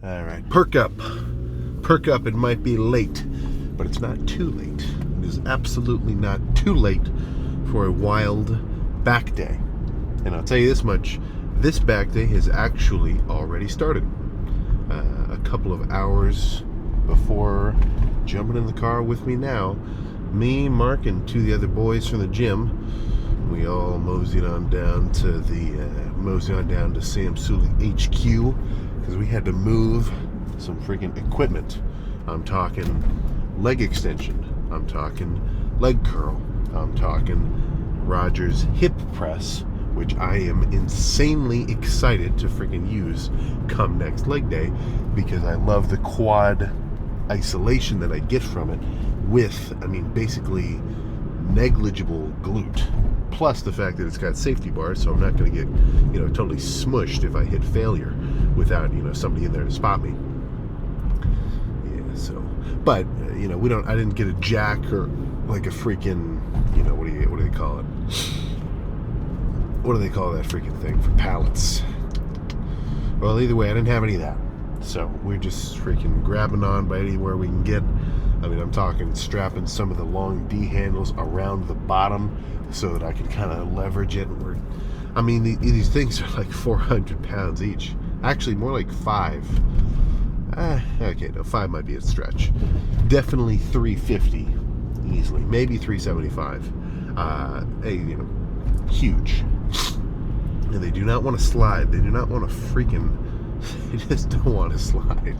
All right, perk up. Perk up, it might be late, but it's not too late. It is absolutely not too late for a wild back day. And I'll tell you this much, this back day has actually already started. A couple of hours before jumping in the car with me now, me, Mark, and two of the other boys from the gym, we all moseyed on down to Sam Suley HQ because we had to move some freaking equipment. I'm talking leg extension, I'm talking leg curl, I'm talking Roger's hip press, which I am insanely excited to freaking use come next leg day because I love the quad isolation that I get from it with, basically negligible glute. Plus the fact that it's got safety bars, so I'm not going to get, totally smushed if I hit failure without, somebody in there to spot me. Yeah, so, but, I didn't get a jack or like a freaking, what do they call it? What do they call that freaking thing for pallets? Well, either way, I didn't have any of that. So we're just freaking grabbing on by anywhere we can get. I'm talking strapping some of the long D handles around the bottom so that I can kind of leverage it. These things are like 400 pounds each. Actually, more like 5. Okay, no, 5 might be a stretch. Definitely 350 easily. Maybe 375. Huge. And they do not want to slide. They do not want to they just don't want to slide.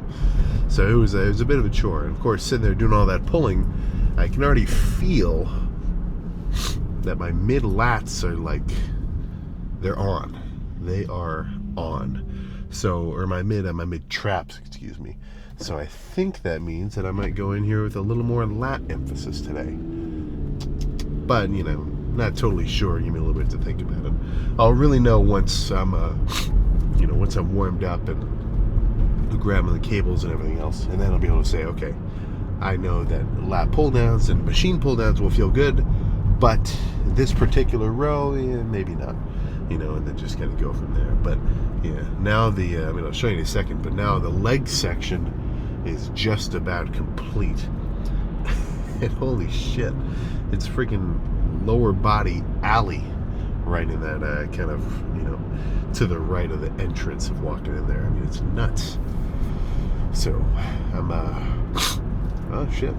So it was a bit of a chore. And of course, sitting there doing all that pulling, I can already feel that my mid lats are like, they're on. They are on. So, or my mid traps, excuse me. So I think that means that I might go in here with a little more lat emphasis today. But, not totally sure. Give me a little bit to think about it. I'll really know once I'm warmed up and grabbing the cables and everything else, and then I'll be able to say, okay, I know that lat pull downs and machine pull downs will feel good, but this particular row, maybe not, and then just kind of go from there. But yeah, now I'll show you in a second, but now the leg section is just about complete. And holy shit, it's freaking lower body alley right in that kind of, to the right of the entrance of walking in there. It's nuts. So I'm oh shit,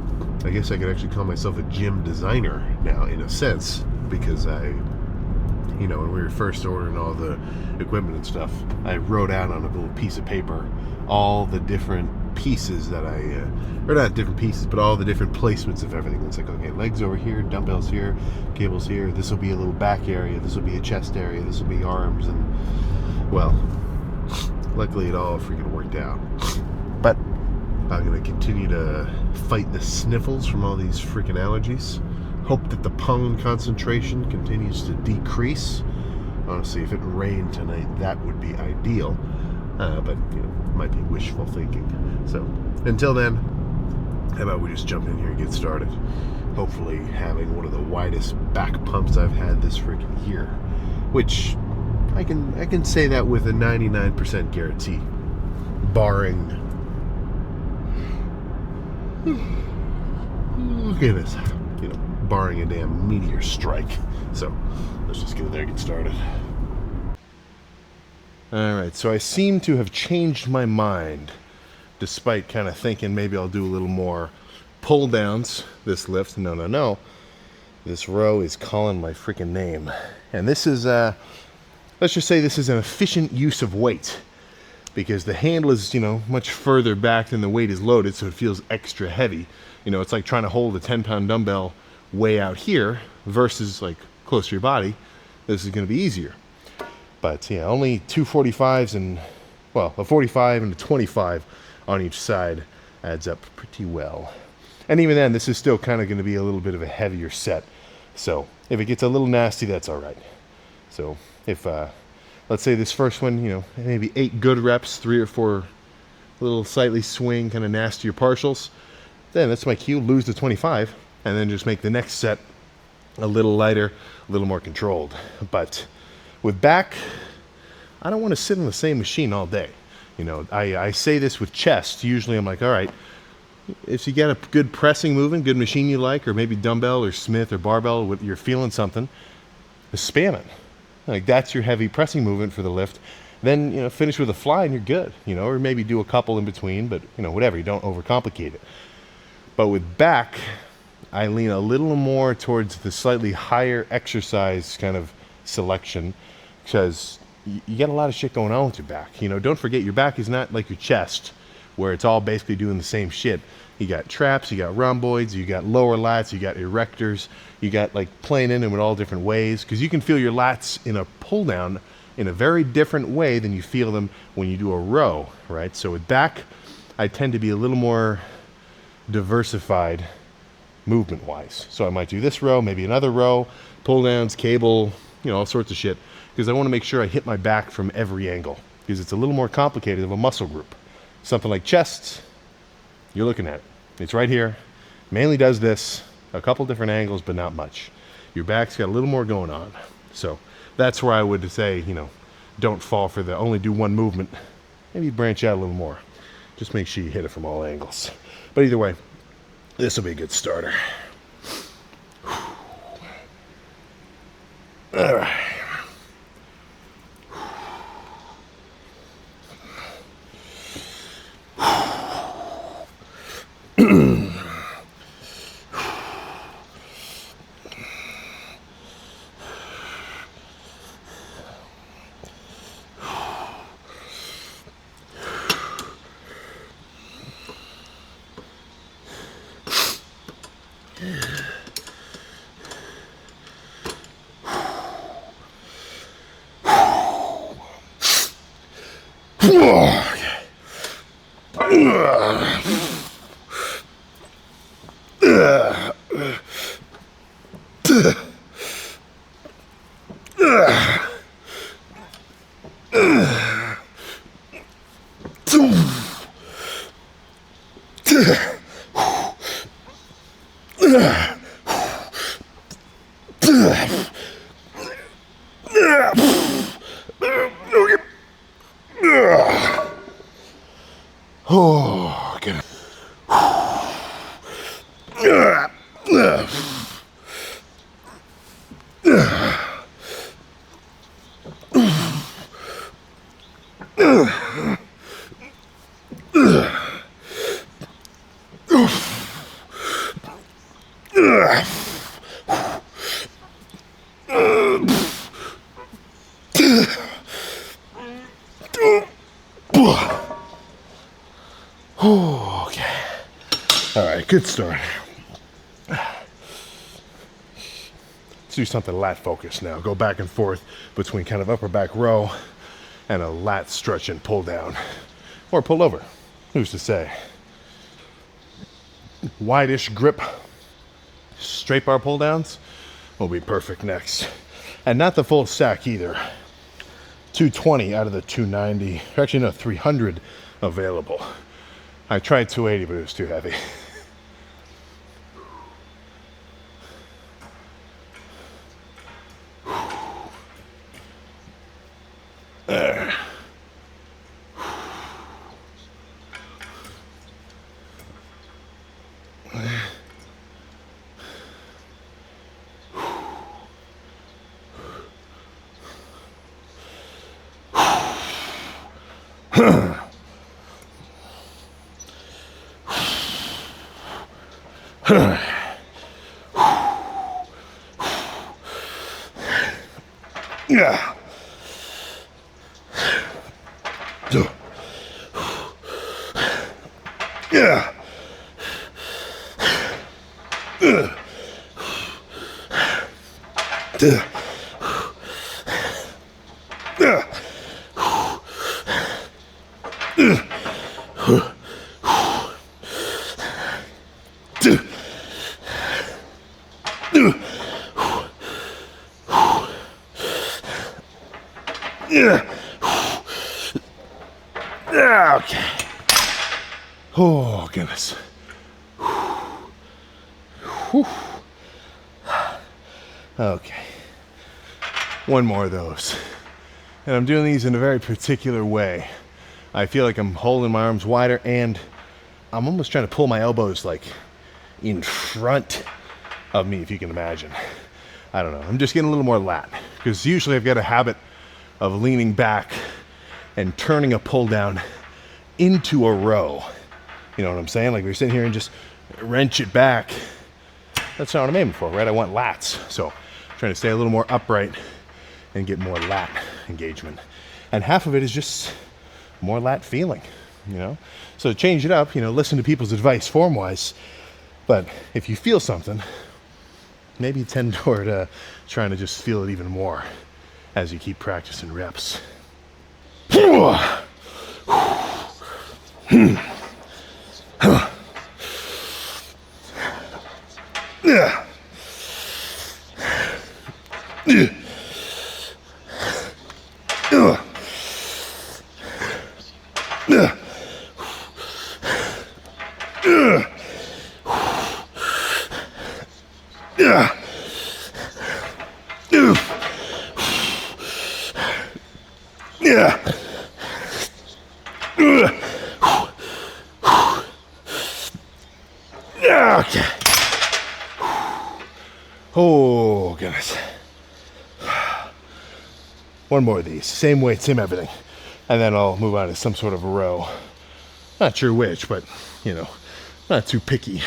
I guess I could actually call myself a gym designer now in a sense, because when we were first ordering all the equipment and stuff, I wrote out on a little piece of paper all the different pieces that or not different pieces, but all the different placements of everything. It's like, okay, legs over here, dumbbells here, cables here, this will be a little back area, this will be a chest area, this will be arms, and well, luckily it all freaking worked out. But I'm going to continue to fight the sniffles from all these freaking allergies. Hope that the pollen concentration continues to decrease. Honestly, if it rained tonight, that would be ideal. But, might be wishful thinking. So, until then, how about we just jump in here and get started? Hopefully having one of the widest back pumps I've had this freaking year. Which, I can say that with a 99% guarantee. Barring... Look at this. Barring a damn meteor strike. So, let's just get in there and get started. Alright, so I seem to have changed my mind, despite kind of thinking maybe I'll do a little more pull downs this lift. No. This row is calling my freaking name. And this is, let's just say this is an efficient use of weight, because the handle is, much further back than the weight is loaded, so it feels extra heavy. It's like trying to hold a 10-pound dumbbell way out here versus like close to your body. This is going to be easier. But yeah, only two 45s and, well, a 45 and a 25 on each side adds up pretty well. And even then, this is still kind of going to be a little bit of a heavier set. So if it gets a little nasty, that's all right. So if, let's say this first one, maybe 8 good reps, 3 or 4 little slightly swing, kind of nastier partials, then that's my cue, lose the 25, and then just make the next set a little lighter, a little more controlled. But with back, I don't want to sit on the same machine all day. You know, I say this with chest. Usually I'm like, all right, if you get a good pressing movement, good machine you like, or maybe dumbbell or Smith or barbell, you're feeling something, just spam it. Like that's your heavy pressing movement for the lift. Then, you know, finish with a fly and you're good, you know, or maybe do a couple in between, but, you know, whatever, you don't overcomplicate it. But with back, I lean a little more towards the slightly higher exercise kind of selection, because you get a lot of shit going on with your back. You know, don't forget, your back is not like your chest, where it's all basically doing the same shit. You got traps, you got rhomboids, you got lower lats, you got erectors, you got like playing in them in all different ways, because you can feel your lats in a pull down in a very different way than you feel them when you do a row, right? So with back, I tend to be a little more diversified movement-wise. So I might do this row, maybe another row, pull downs, cable, you know, all sorts of shit, because I want to make sure I hit my back from every angle, because it's a little more complicated of a muscle group. Something like chests, you're looking at it. It's right here. Mainly does this, a couple different angles, but not much. Your back's got a little more going on. So that's where I would say, you know, don't fall for the only do one movement. Maybe branch out a little more. Just make sure you hit it from all angles. But either way, this will be a good starter. All right. Oh, okay. Okay. All right, good start. Let's do something lat focused now. Go back and forth between kind of upper back row and a lat stretch and pull down. Or pull over. Who's to say? Wide-ish grip. Straight bar pull downs will be perfect next. And not the full stack either. 220 out of the 290. Actually, no, 300 available. I tried 280, but it was too heavy. There. Yeah. Yeah. Okay. Oh, goodness. Okay. One more of those. And I'm doing these in a very particular way. I feel like I'm holding my arms wider, and I'm almost trying to pull my elbows like in front of me, if you can imagine. I don't know. I'm just getting a little more lat, because usually I've got a habit of leaning back and turning a pull down into a row. You know what I'm saying? Like we're sitting here and just wrench it back. That's not what I'm aiming for, right? I want lats. So I'm trying to stay a little more upright and get more lat engagement. And half of it is just more lat feeling, you know? So change it up, you know, listen to people's advice form-wise. But if you feel something, maybe tend toward trying to just feel it even more as you keep practicing reps. Okay. Oh, goodness. One more of these. Same weight, same everything. And then I'll move on to some sort of a row. Not sure which, but, you know, not too picky.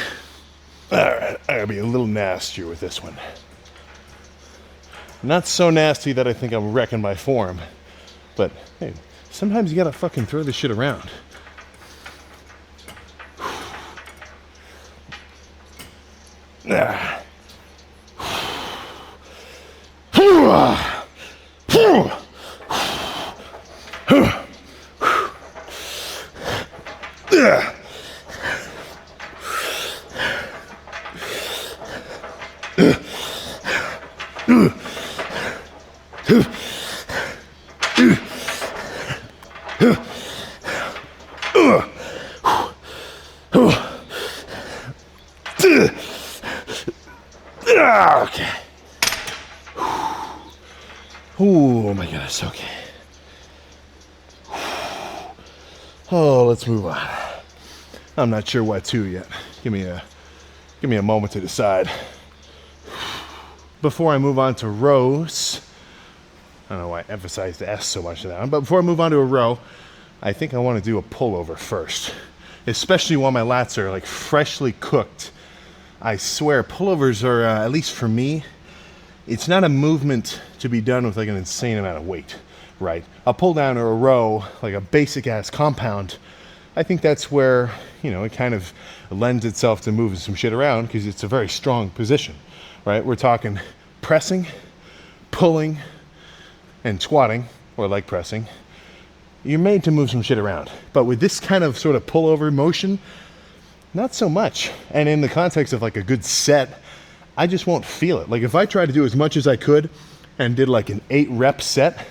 All right, I gotta be a little nastier with this one. Not so nasty that I think I'm wrecking my form, but hey, sometimes you gotta fucking throw this shit around. Okay. Oh my goodness, okay. Oh, let's move on. I'm not sure what to yet. Give me a moment to decide. Before I move on to rows, I don't know why I emphasized the S so much in that one, but before I move on to a row, I think I want to do a pullover first, especially while my lats are like freshly cooked. I swear, pullovers are, at least for me, it's not a movement to be done with like an insane amount of weight, right? A pull down or a row, like a basic ass compound, I think that's where, you know, it kind of lends itself to moving some shit around because it's a very strong position, right? We're talking pressing, pulling, and squatting, or leg pressing. You're made to move some shit around. But with this kind of sort of pullover motion, not so much. And in the context of like a good set, I just won't feel it. Like if I tried to do as much as I could and did like an 8-rep set,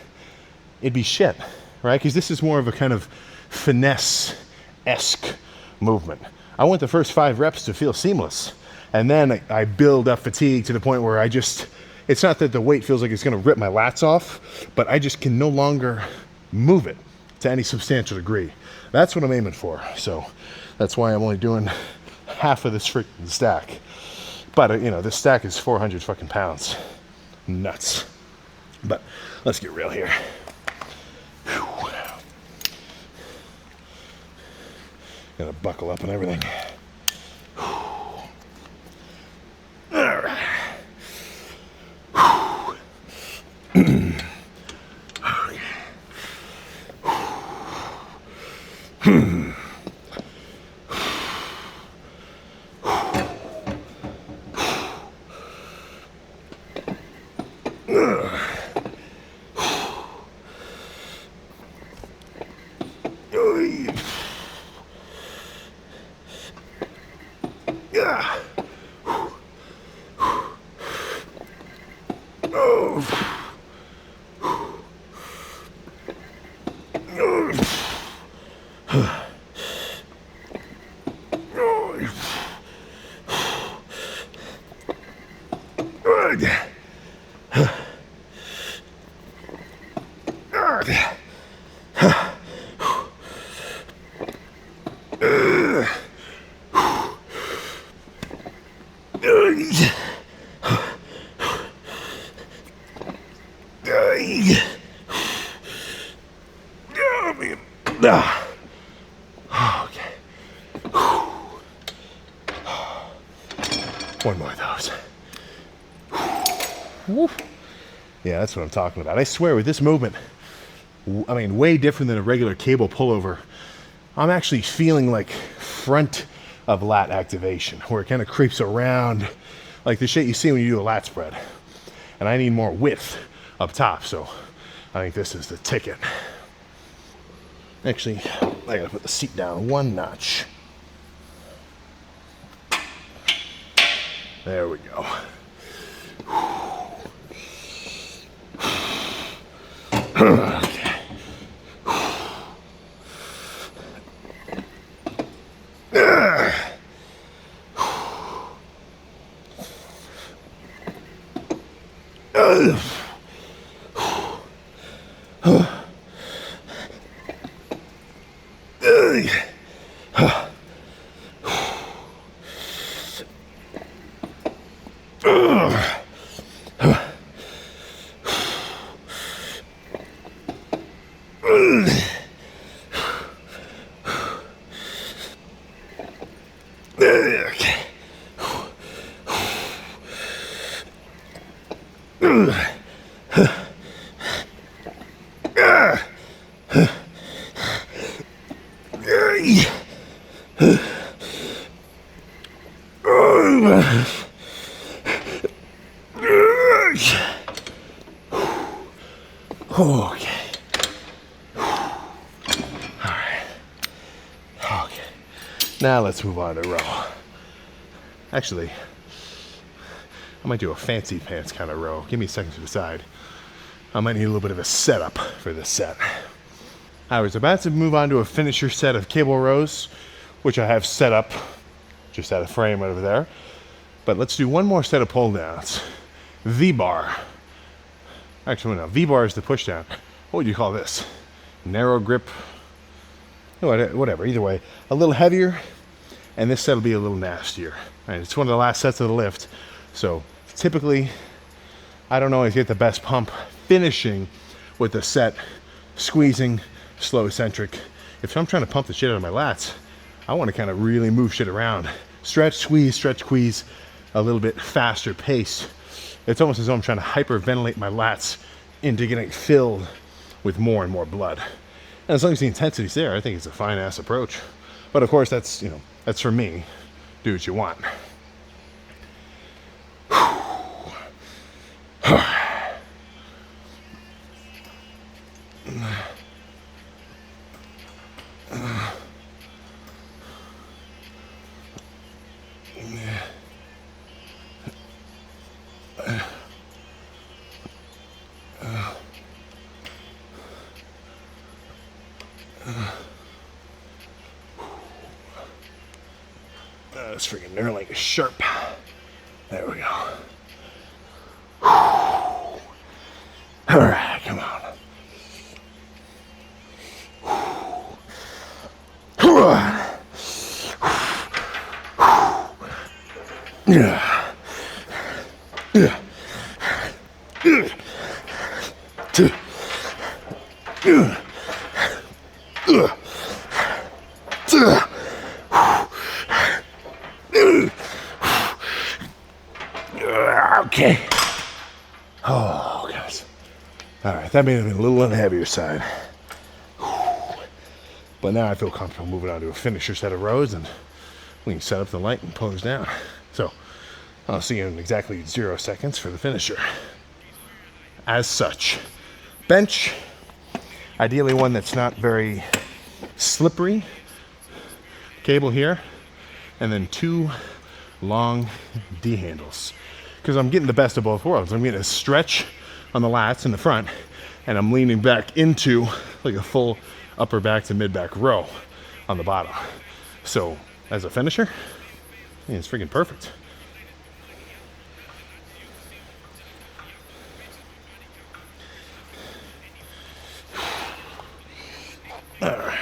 it'd be shit, right? Because this is more of a kind of finesse-esque movement. I want the first 5 reps to feel seamless. And then I build up fatigue to the point where it's not that the weight feels like it's gonna rip my lats off, but I just can no longer move it to any substantial degree. That's what I'm aiming for. So that's why I'm only doing half of this freaking stack. But you know, this stack is 400 fucking pounds. Nuts. But let's get real here. Whew. Gotta buckle up and everything. All right. Okay. One more of those. Yeah, that's what I'm talking about. I swear with this movement, I mean, way different than a regular cable pullover. I'm actually feeling like front of lat activation, where it kind of creeps around like the shit you see when you do a lat spread. And I need more width up top, so I think this is the ticket. Actually, I gotta put the seat down one notch. There we go. Okay. Okay. Alright. Okay. Now let's move on to row. Actually, I might do a fancy pants kind of row. Give me a second to decide. I might need a little bit of a setup for this set. I was about to move on to a finisher set of cable rows, which I have set up just at a frame over there. But let's do one more set of pull downs. V-bar. Actually, no, V-bar is the push down. What would you call this? Narrow grip? Whatever, either way. A little heavier, and this set will be a little nastier. Right, it's one of the last sets of the lift, so typically, I don't always get the best pump finishing with the set squeezing, slow eccentric. If I'm trying to pump the shit out of my lats, I want to kind of really move shit around. Stretch, squeeze, a little bit faster pace. It's almost as though I'm trying to hyperventilate my lats into getting filled with more and more blood. And as long as the intensity's there, I think it's a fine-ass approach. But of course, that's for me. Do what you want. This freaking knurling is sharp. There we go. All right, come on. Okay. Oh, guys. All right, that may have been a little on the heavier side. But now I feel comfortable moving on to a finisher set of rows, and we can set up the light and pull those down. So I'll see you in exactly 0 seconds for the finisher. As such, bench, ideally one that's not very slippery. Cable here, and then 2 long D handles. Because I'm getting the best of both worlds. I'm getting a stretch on the lats in the front, and I'm leaning back into like a full upper back to mid back row on the bottom. So as a finisher, it's freaking perfect. All right.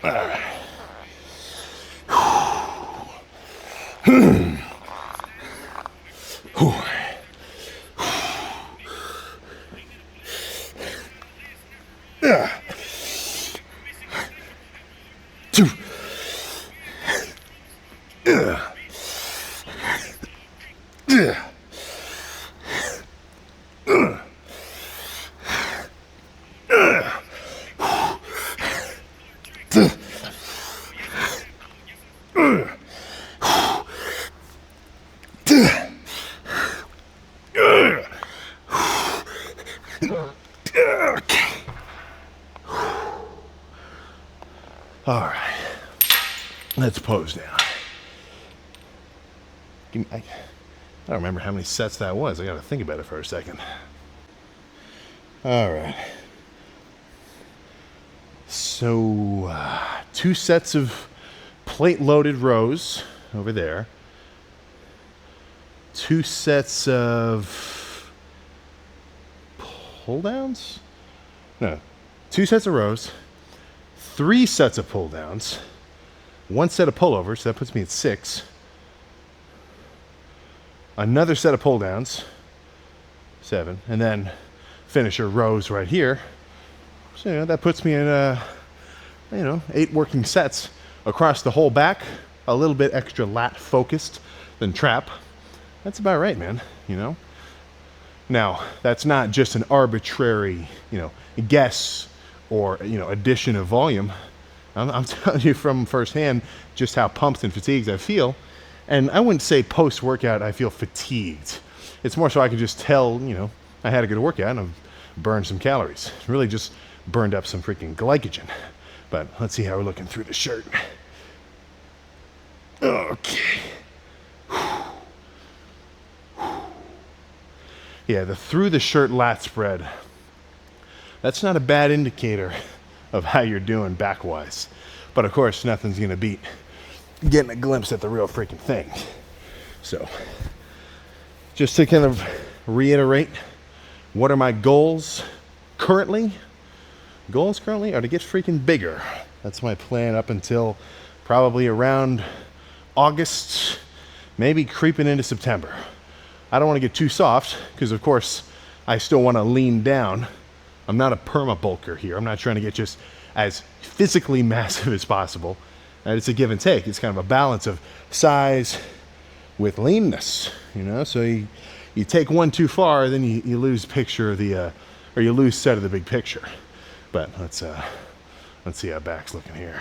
All right. Two. All right, let's pose down. I don't remember how many sets that was. I got to think about it for a second. All right. So, 2 sets of plate-loaded rows over there. 2 sets of pull-downs? No, 2 sets of rows. 3 sets of pull-downs. 1 set of pullovers, so that puts me at 6. Another set of pull-downs, 7, and then finisher rows right here. So that puts me in 8 working sets across the whole back. A little bit extra lat focused than trap. That's about right, man. Now that's not just an arbitrary guess or addition of volume. I'm telling you from firsthand just how pumped and fatigued I feel. And I wouldn't say post-workout I feel fatigued. It's more so I could just tell, I had a good workout and I've burned some calories. Really just burned up some freaking glycogen. But let's see how we're looking through the shirt. Okay. Yeah, the through the shirt lat spread. That's not a bad indicator of how you're doing back-wise. But of course, nothing's gonna beat getting a glimpse at the real freaking thing. So, just to kind of reiterate, what are my goals currently? Goals currently are to get freaking bigger. That's my plan up until probably around August, maybe creeping into September. I don't want to get too soft because, of course, I still want to lean down. I'm not a perma bulker here. I'm not trying to get just as physically massive as possible. And it's a give and take. It's kind of a balance of size with leanness, So you take one too far, then you lose picture of the, or you lose sight of the big picture. But let's see how back's looking here.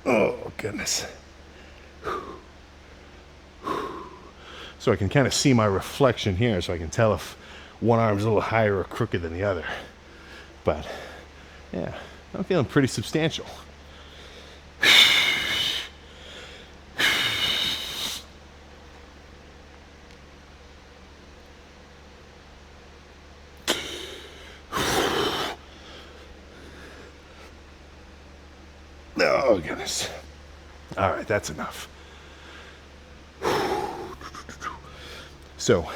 Oh, goodness. So I can kind of see my reflection here, so I can tell if one arm's a little higher or crooked than the other. But, yeah, I'm feeling pretty substantial. Oh, goodness. All right, that's enough. So,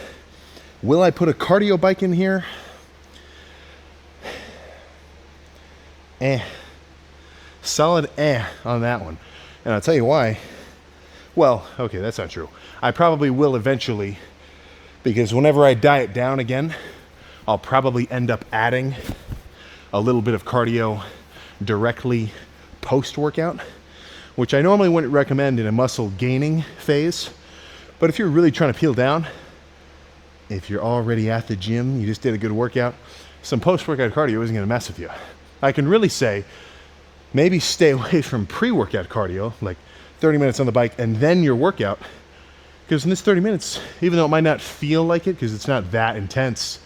will I put a cardio bike in here? Solid on that one. And I'll tell you why. Well, okay, that's not true. I probably will eventually, because whenever I diet down again, I'll probably end up adding a little bit of cardio directly post-workout, which I normally wouldn't recommend in a muscle gaining phase. But if you're really trying to peel down, if you're already at the gym, you just did a good workout, some post-workout cardio isn't going to mess with you. I can really say maybe stay away from pre-workout cardio, like 30 minutes on the bike and then your workout, because in this 30 minutes, even though it might not feel like it because it's not that intense,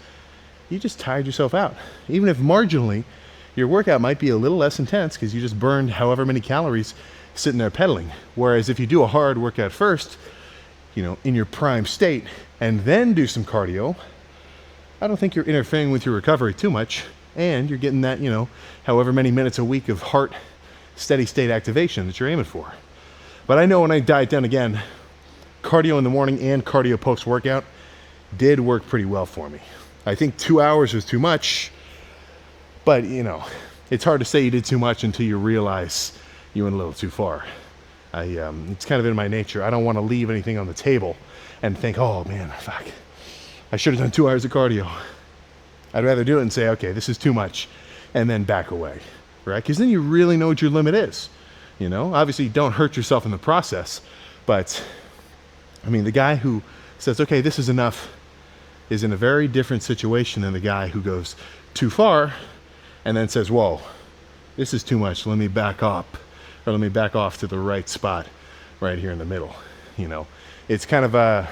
you just tired yourself out. Even if marginally, your workout might be a little less intense because you just burned however many calories sitting there pedaling. Whereas if you do a hard workout first, in your prime state, and then do some cardio, I don't think you're interfering with your recovery too much, and you're getting that, however many minutes a week of heart steady state activation that you're aiming for. But I know when I diet down again, cardio in the morning and cardio post workout did work pretty well for me. I think 2 hours was too much, but you know, it's hard to say you did too much until you realize you went a little too far. It's kind of in my nature. I don't want to leave anything on the table and think, oh man, fuck, I should have done 2 hours of cardio. I'd rather do it and say, okay, this is too much, and then back away, right? Because then you really know what your limit is. You know, obviously don't hurt yourself in the process, but I mean, the guy who says, okay, this is enough, is in a very different situation than the guy who goes too far and then says, whoa, this is too much, let me back up, or let me back off to the right spot right here in the middle. You know, it's kind of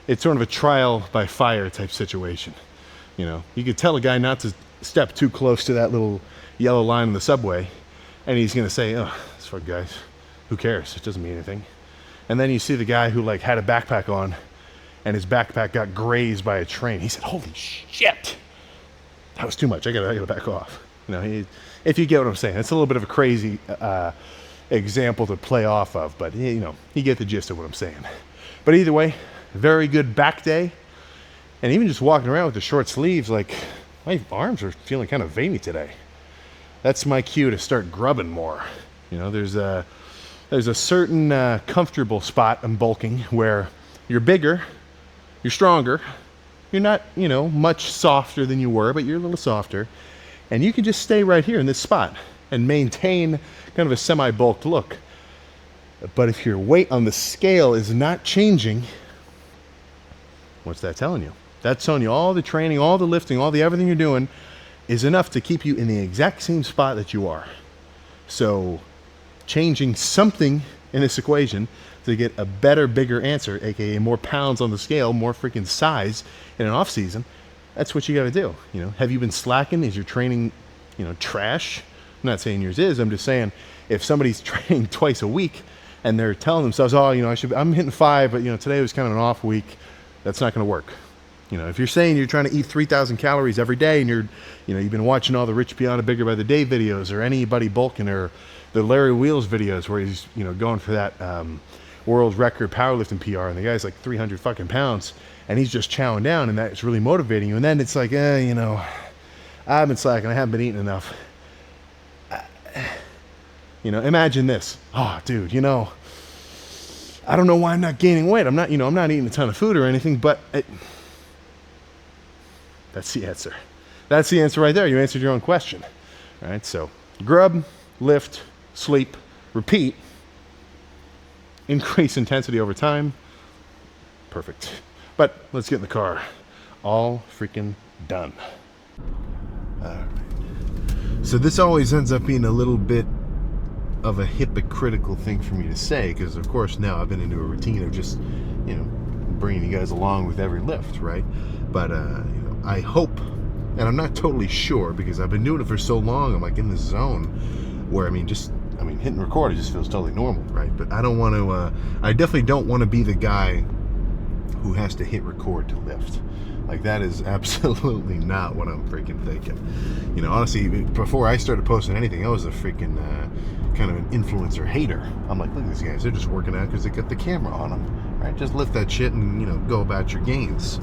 it's sort of a trial by fire type situation. You know, you could tell a guy not to step too close to that little yellow line in the subway, and he's gonna say, oh, this fuck guys, who cares, it doesn't mean anything. And then you see the guy who like had a backpack on and his backpack got grazed by a train. He said, holy shit, that was too much, I gotta back off. You know, if you get what I'm saying. It's a little bit of a crazy example to play off of, but you know, you get the gist of what I'm saying. But either way, very good back day. And even just walking around with the short sleeves, like my arms are feeling kind of veiny today. That's my cue to start grubbing more. You know, there's a certain comfortable spot in bulking where you're bigger, you're stronger, you're not, you know, much softer than you were, but you're a little softer. And you can just stay right here in this spot and maintain kind of a semi-bulked look. But if your weight on the scale is not changing, what's that telling you? That's telling you all the training, all the lifting, all the everything you're doing is enough to keep you in the exact same spot that you are. So changing something in this equation to get a better, bigger answer, aka more pounds on the scale, more freaking size in an off season, that's what you got to do. You know, have you been slacking? Is your training, you know, trash? I'm not saying yours is. I'm just saying if somebody's training twice a week and they're telling themselves, oh, you know, I'm hitting 5, but you know, today was kind of an off week, that's not going to work. You know, if you're saying you're trying to eat 3,000 calories every day and you've been watching all the Rich Piana Bigger by the Day videos or anybody bulking or the Larry Wheels videos where he's, you know, going for that world record powerlifting PR and the guy's like 300 fucking pounds and he's just chowing down and that's really motivating you. And then it's like, you know, I've been slacking, I haven't been eating enough. You know, imagine this. Oh, dude, you know, I don't know why I'm not gaining weight. I'm not eating a ton of food or anything, but that's the answer. That's the answer right there. You answered your own question. All right, so grub, lift, sleep, repeat, increase intensity over time. Perfect. But let's get in the car. All freaking done. All right. So this always ends up being a little bit of a hypocritical thing for me to say, because of course now I've been into a routine of just, you know, bringing you guys along with every lift, right? But you know, I hope, and I'm not totally sure because I've been doing it for so long, I'm like in this zone where hitting record, it just feels totally normal, right? But I don't want to, I definitely don't want to be the guy who has to hit record to lift. Like, that is absolutely not what I'm freaking thinking. You know, honestly, before I started posting anything, I was a freaking kind of an influencer hater. I'm like, look at these guys, they're just working out because they got the camera on them, right? Just lift that shit and, you know, go about your gains.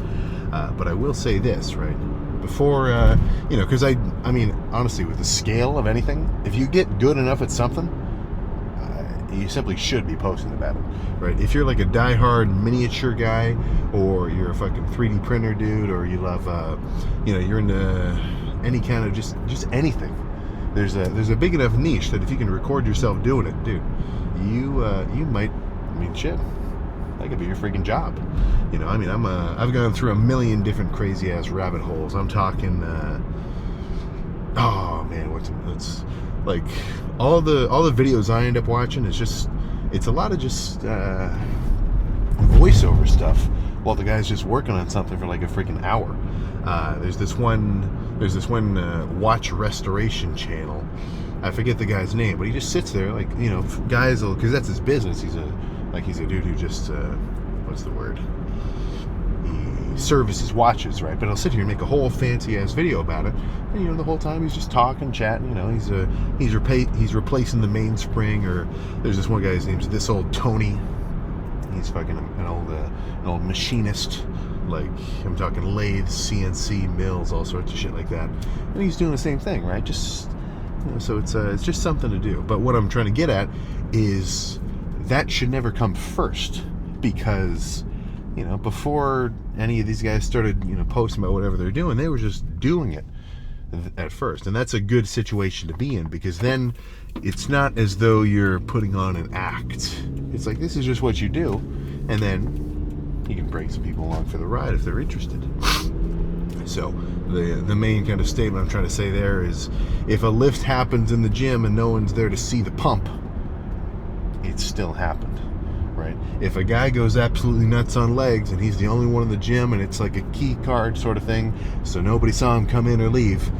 But I will say this, right? Before, you know, because I mean, honestly, with the scale of anything, if you get good enough at something, you simply should be posting about it, right? If you're like a diehard miniature guy, or you're a fucking 3D printer dude, or you love, you know, you're into any kind of just anything. There's a big enough niche that if you can record yourself doing it, dude, you might, I mean, shit, that could be your freaking job. You know, I mean, I've gone through a million different crazy ass rabbit holes. I'm talking, oh man, what's like all the videos I end up watching is just, it's a lot of just voiceover stuff while the guy's just working on something for like a freaking hour. There's this one watch restoration channel. I forget the guy's name, but he just sits there, like, you know, guys will, because that's his business. He's a dude who just, what's the word? He services watches, right? But he'll sit here and make a whole fancy ass video about it, and the whole time he's just talking, chatting. He's replacing the mainspring, or there's this one guy, his name's This Old Tony. He's fucking an old machinist, like I'm talking lathes, CNC mills, all sorts of shit like that, and he's doing the same thing, right? Just so it's just something to do. But what I'm trying to get at is that should never come first, because before any of these guys started posting about whatever they're doing, they were just doing it at first. And that's a good situation to be in, because then it's not as though you're putting on an act. It's like, this is just what you do, and then you can bring some people along for the ride if they're interested. So the main kind of statement I'm trying to say there is, if a lift happens in the gym and no one's there to see the pump, it still happened, right? If a guy goes absolutely nuts on legs and he's the only one in the gym and it's like a key card sort of thing, so nobody saw him come in or leave,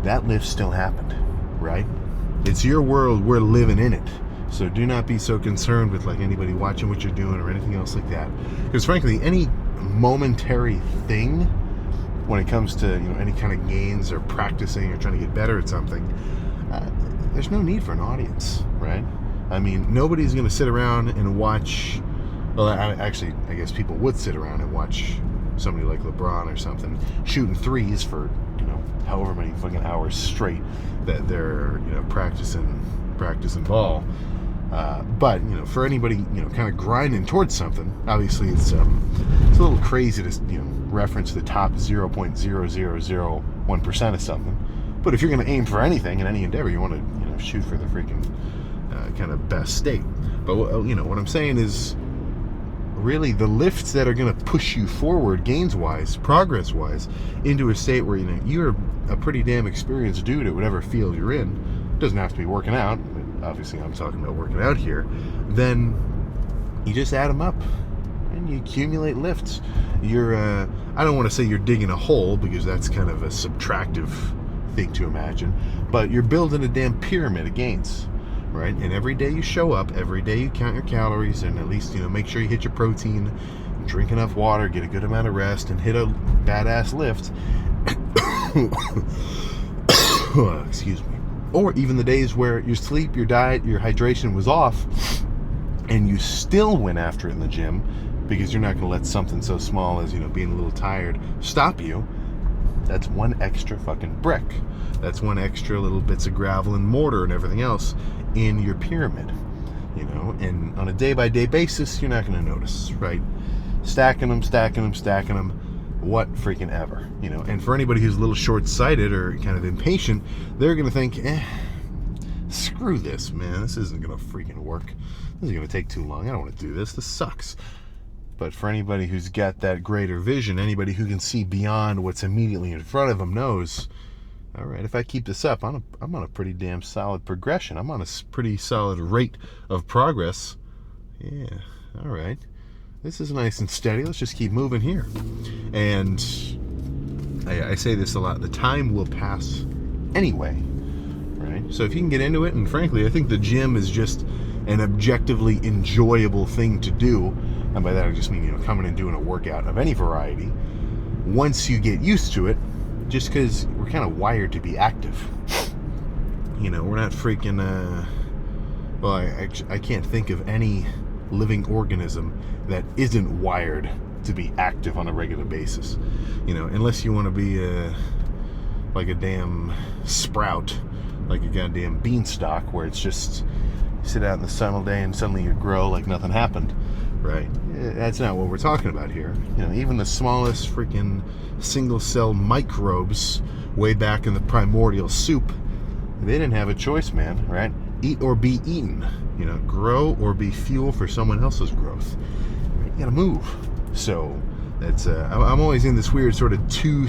that lift still happened, right? It's your world, we're living in it. So do not be so concerned with like anybody watching what you're doing or anything else like that. Because frankly, any momentary thing when it comes to any kind of gains or practicing or trying to get better at something, there's no need for an audience, right? I mean, nobody's going to sit around and watch. Well, actually, I guess people would sit around and watch somebody like LeBron or something shooting threes for however many fucking hours straight that they're practicing ball. But for anybody kind of grinding towards something, obviously it's a little crazy to reference the top 0.0001% of something. But if you're going to aim for anything in any endeavor, you want to shoot for the freaking kind of best state. But what I'm saying is, really, the lifts that are going to push you forward, gains-wise, progress-wise, into a state where you're a pretty damn experienced dude at whatever field you're in. It doesn't have to be working out. Obviously, I'm talking about working out here. Then you just add them up and you accumulate lifts. You're, I don't want to say you're digging a hole, because that's kind of a subtractive thing to imagine, but you're building a damn pyramid of gains, right? And every day you show up, every day you count your calories, and at least make sure you hit your protein, drink enough water, get a good amount of rest, and hit a badass lift. Excuse me. Or even the days where your sleep, your diet, your hydration was off, and you still went after it in the gym, because you're not going to let something so small as being a little tired stop you. That's one extra fucking brick. That's one extra little bits of gravel and mortar and everything else in your pyramid. And on a day-by-day basis, you're not going to notice, right? Stacking them, what freaking ever, And for anybody who's a little short-sighted or kind of impatient, they're going to think, screw this, man. This isn't going to freaking work. This is going to take too long. I don't want to do this. This sucks. But for anybody who's got that greater vision, anybody who can see beyond what's immediately in front of them knows, all right, if I keep this up, I'm on a pretty damn solid progression. I'm on a pretty solid rate of progress. Yeah, all right. This is nice and steady. Let's just keep moving here. And I say this a lot. The time will pass anyway, right? So if you can get into it, and frankly, I think the gym is just an objectively enjoyable thing to do. And by that, I just mean, coming and doing a workout of any variety. Once you get used to it, just because we're kind of wired to be active. We're not freaking, well, I can't think of any living organism that isn't wired to be active on a regular basis. Unless you want to be like a damn sprout, like a goddamn beanstalk, where it's just sit out in the sun all day and suddenly you grow like nothing happened, right? That's not what we're talking about here. Even the smallest freaking single cell microbes way back in the primordial soup, they didn't have a choice, man, right? Eat or be eaten. Grow or be fuel for someone else's growth. You gotta move. So that's I'm always in this weird sort of two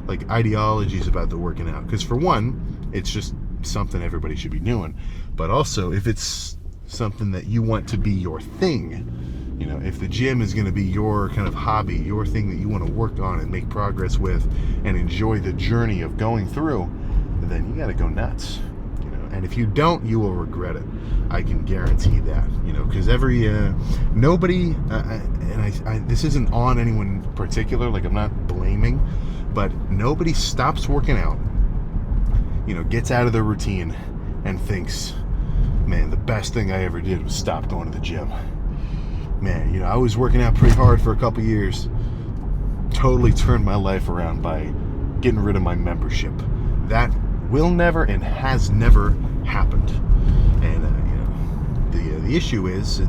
like ideologies about the working out. Because for one, it's just something everybody should be doing. But also, if it's something that you want to be your thing, if the gym is going to be your kind of hobby, your thing that you want to work on and make progress with and enjoy the journey of going through, then you got to go nuts. And if you don't, you will regret it. I can guarantee that, because nobody, and this isn't on anyone in particular, like I'm not blaming, but nobody stops working out, gets out of their routine and thinks, man, the best thing I ever did was stop going to the gym. Man, I was working out pretty hard for a couple years, totally turned my life around by getting rid of my membership. That will never and has never happened. And the issue is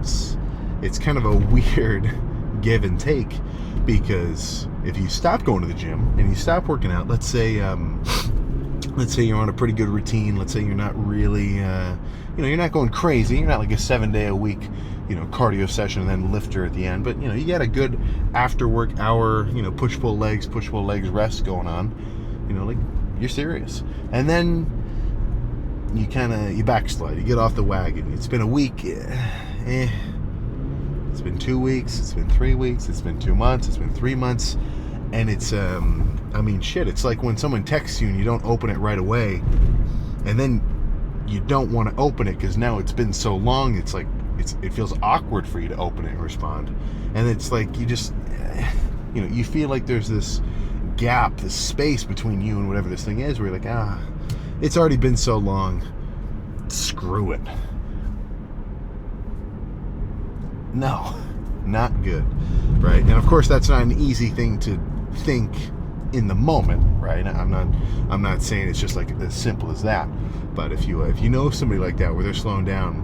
it's kind of a weird give and take, because if you stop going to the gym and you stop working out, let's say you're on a pretty good routine, let's say you're not really you're not going crazy, you're not like a 7-day-a-week cardio session and then lifter at the end, but you got a good after work hour, push pull legs rest going on, like you're serious. And then you backslide, you get off the wagon. It's been a week, it's been 2 weeks, it's been 3 weeks, it's been 2 months, it's been 3 months, and it's it's like when someone texts you and you don't open it right away, and then you don't want to open it because now it's been so long, it's like it feels awkward for you to open it and respond. And it's like you just you feel like there's this gap, this space between you and whatever this thing is, where you're like, it's already been so long, screw it. No, not good, right? And of course that's not an easy thing to think in the moment, right? I'm not saying it's just like as simple as that, but if you know somebody like that where they're slowing down,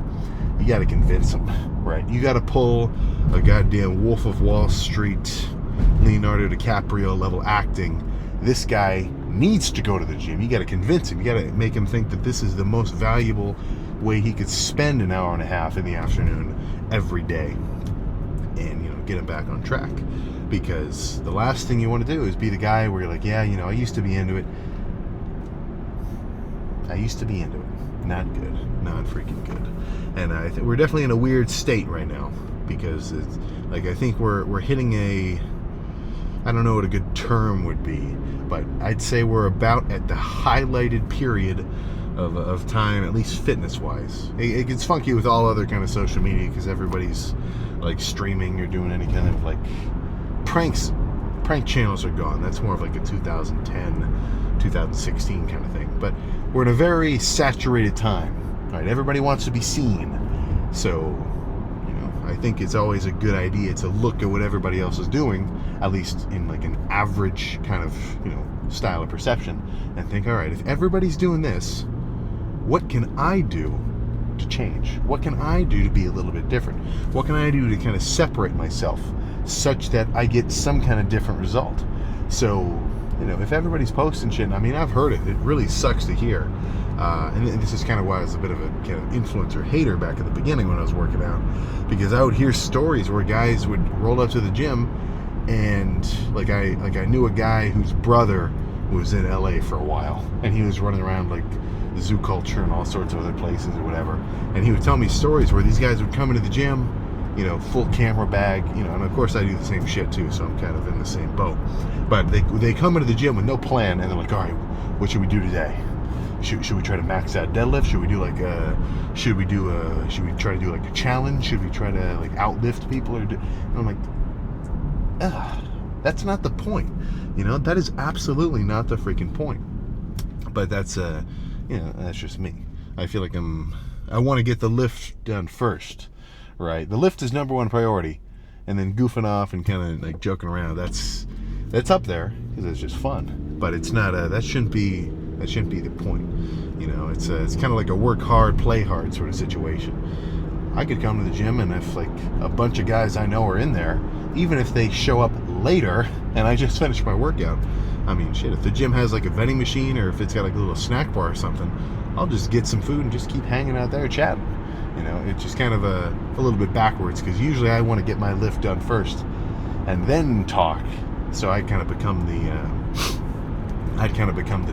you got to convince them, right? You got to pull a goddamn Wolf of Wall Street, Leonardo DiCaprio level acting. This guy needs to go to the gym. You got to convince him. You got to make him think that this is the most valuable way he could spend an hour and a half in the afternoon every day, and get him back on track. Because the last thing you want to do is be the guy where you're like, I used to be into it. Not good. Not freaking good. And I think we're definitely in a weird state right now, because it's like, I think we're hitting I don't know what a good term would be, but I'd say we're about at the highlighted period of time, at least fitness-wise. It gets funky with all other kind of social media, because everybody's like streaming or doing any kind of like prank channels are gone. That's more of like a 2010, 2016 kind of thing. But we're in a very saturated time, right? Everybody wants to be seen. So, I think it's always a good idea to look at what everybody else is doing, at least in like an average kind of, style of perception, and think, all right, if everybody's doing this, what can I do to change? What can I do to be a little bit different? What can I do to kind of separate myself such that I get some kind of different result? So, if everybody's posting shit, I've heard it. It really sucks to hear. And this is kind of why I was a bit of a kind of influencer hater back at the beginning when I was working out, because I would hear stories where guys would roll up to the gym, and like I knew a guy whose brother was in LA for a while, and he was running around like the zoo culture and all sorts of other places or whatever, and he would tell me stories where these guys would come into the gym, full camera bag, and of course I do the same shit too, so I'm kind of in the same boat. But they come into the gym with no plan, and they're like, all right, what should we do today? Should we try to max out deadlift? Should we try to do like a challenge? Should we try to like outlift people? And I'm like, that's not the point. That is absolutely not the freaking point. But that's that's just me. I feel like I want to get the lift done first, right? The lift is number one priority, and then goofing off and kind of like joking around, that's up there because it's just fun. But it's not that shouldn't be the point. It's kind of like a work hard, play hard sort of situation. I could come to the gym, and if like a bunch of guys I know are in there, even if they show up later and I just finished my workout, if the gym has like a vending machine, or if it's got like a little snack bar or something, I'll just get some food and just keep hanging out there chatting. It's just kind of a little bit backwards, because usually I want to get my lift done first and then talk. So I kind of become the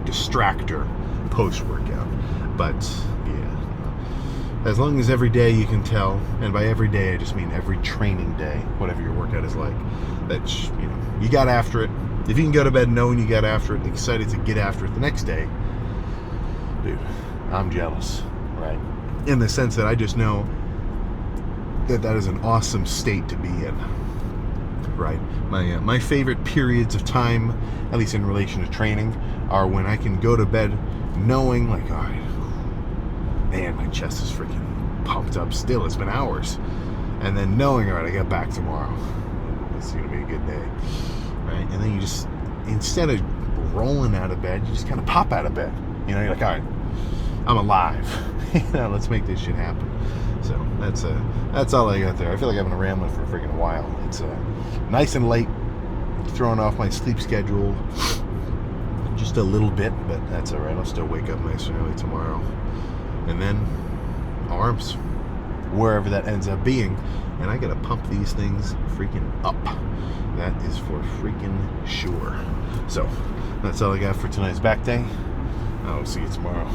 distractor post-workout. But yeah, as long as every day you can tell, and by every day I just mean every training day, whatever your workout is like, that you got after it. If you can go to bed knowing you got after it, excited to get after it the next day, dude, I'm jealous. right? In the sense that I just know that is an awesome state to be in, right? My favorite periods of time, at least in relation to training, are when I can go to bed knowing, like, all right, man, my chest is freaking pumped up still. It's been hours. And then knowing, all right, I got back tomorrow. It's going to be a good day, right? And then you just, instead of rolling out of bed, you just kind of pop out of bed. You know, you're like, all right, I'm alive. Let's make this shit happen. So that's all I got there. I feel like I've been rambling for a freaking while. It's nice and late, throwing off my sleep schedule just a little bit, but that's all right. I'll still wake up nice and early tomorrow. And then arms, wherever that ends up being. And I gotta pump these things freaking up. That is for freaking sure. So that's all I got for tonight's back day. I'll see you tomorrow.